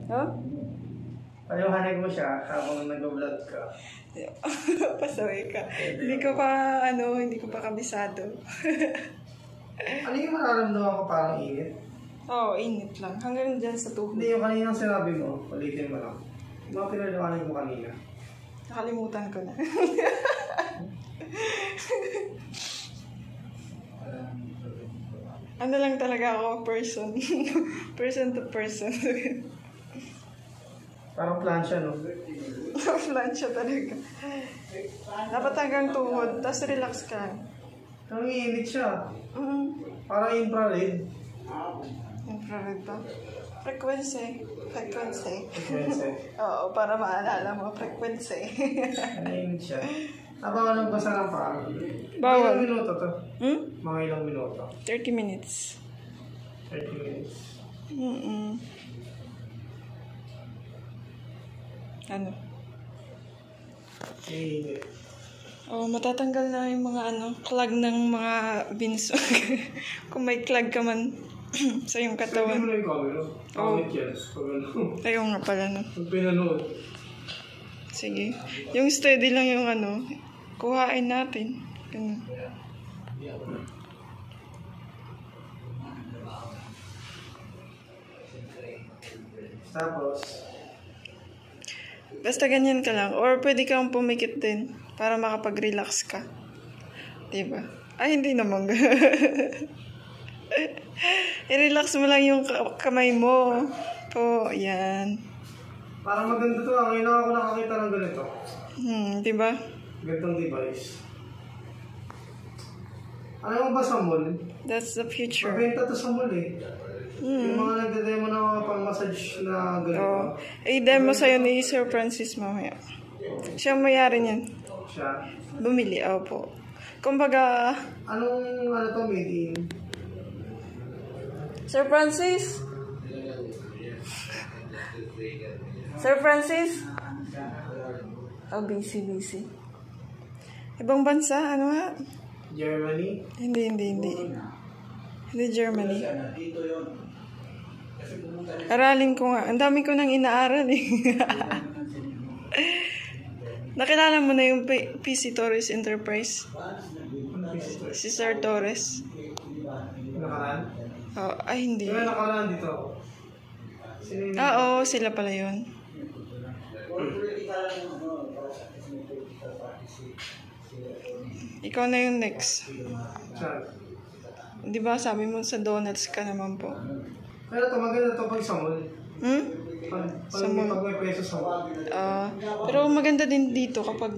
Huh? Paliwanag mo siya habang nag-vlog ka. Pasaway ka. Hindi ko pa kabisado. Ano yung mararamdaman ko parang init? Oo, init lang. Hanggang dyan sa tuhod. Hindi, yung kaninang sinabi mo, ulitin mo lang. Yung mga pinaliwanag mo kanina. Nakalimutan ko na. Ano lang talaga ako, person. Person to person. Parang plancha, no? Plancha talaga. Dapat hanggang tuhod, tapos relax ka. Ang init siya. Parang infrared. Infrared ba? Frequency. Frequency. Oo, para maalala mo, frequency. Ang init siya. Bawal magbasa ng paa. Bawal. Mga ilang minuto to? Mga ilang minuto? 30 minutes. 30 minutes. Ano? Init. Matatanggal na yung mga clog ng mga binso. Kung may clog ka man sa iyong katawan. Pwede mo na yung camera. Pangit yan. Ayaw nga pala, no? Pag pinanood. Sige. Yung steady lang yung kuhain natin. Ganun. Tapos, basta ganyan ka lang. Or pwede kang pumikit din para makapag-relax ka. Diba? Ay, hindi naman. I-relax mo lang yung kamay mo. Po, yan. parang maganda to. Ngayon lang ako nakakita ng ganito. Diba? Ganitong device. Alam mo ba sa mall? That's the future. Mabenta to sa mall eh. Yung mga nagdademo na mga pang-massage na ganito. I-demo sa'yo ni Sir Francis mamaya. Siya ang mayari niyan. Siya. Bumili, po. Kumbaga, Anong to, made in? Sir Francis? Sir Francis? Busy. Ibang bansa, ano nga? Germany? Hindi. Hindi Germany. Aralin ko nga. Ang dami ko nang inaaral eh. Nakilala mo na yung PC Torres Enterprise? Si Sir Torres. Nakaraan? Hindi. Yung nakaraan dito. Oo, sila pala yun. Ikaw na yung next. Di ba sabi mo sa donuts ka naman po? Pero ito, maganda ito pag sa mall. Pag may peso sa mall. Pero maganda din dito kapag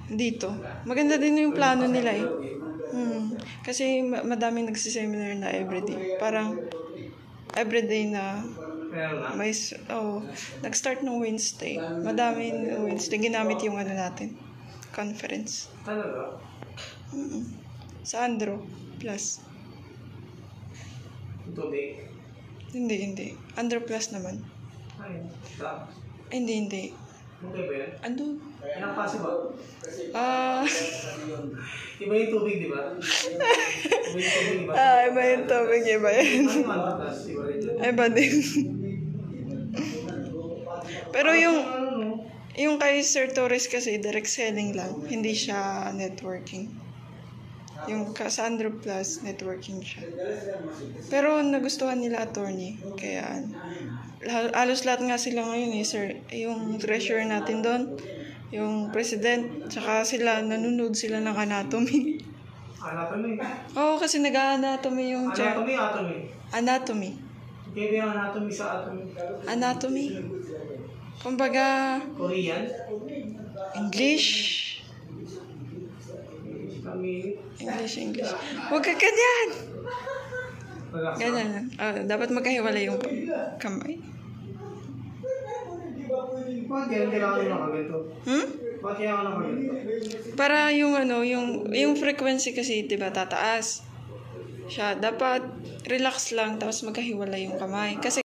dito. Maganda din yung plano nila eh. Kasi madaming nagsiseminar na everyday. Parang everyday na may nag-start ng Wednesday. Madaming Wednesday ginamit yung natin. Conference. Talaga? Sa Andro Plus. Tubig? Hindi. Andro Plus naman. Ay, stop. Hindi. Okay ba yan? Ando? Ilang klase ba? Iba yung tubig, di ba? Iba yung tubig, iba yan. Iba din. Pero yung kay Sir Torres kasi direct selling lang, hindi siya networking. Yung sa Andro Plus, networking siya. Pero nagustuhan nila attorney, kaya halos lahat nga sila ngayon sir, yung treasurer natin doon, yung president, tsaka sila, nanonood sila ng anatomy. Anatomy? Oo, kasi nag-anatomy yung chair. Anatomy. Kaya yung anatomy sa atomy? Anatomy. Kumbaga, Korean? English. Huwag ka ganyan. Ganyan lang. Dapat magkahiwalay yung kamay. Bakit kailangan nyo nakaganto? Bakit kailangan nakaganto? Para yung frequency kasi, diba, tataas siya. Dapat relax lang, tapos magkahiwalay yung kamay. Kasi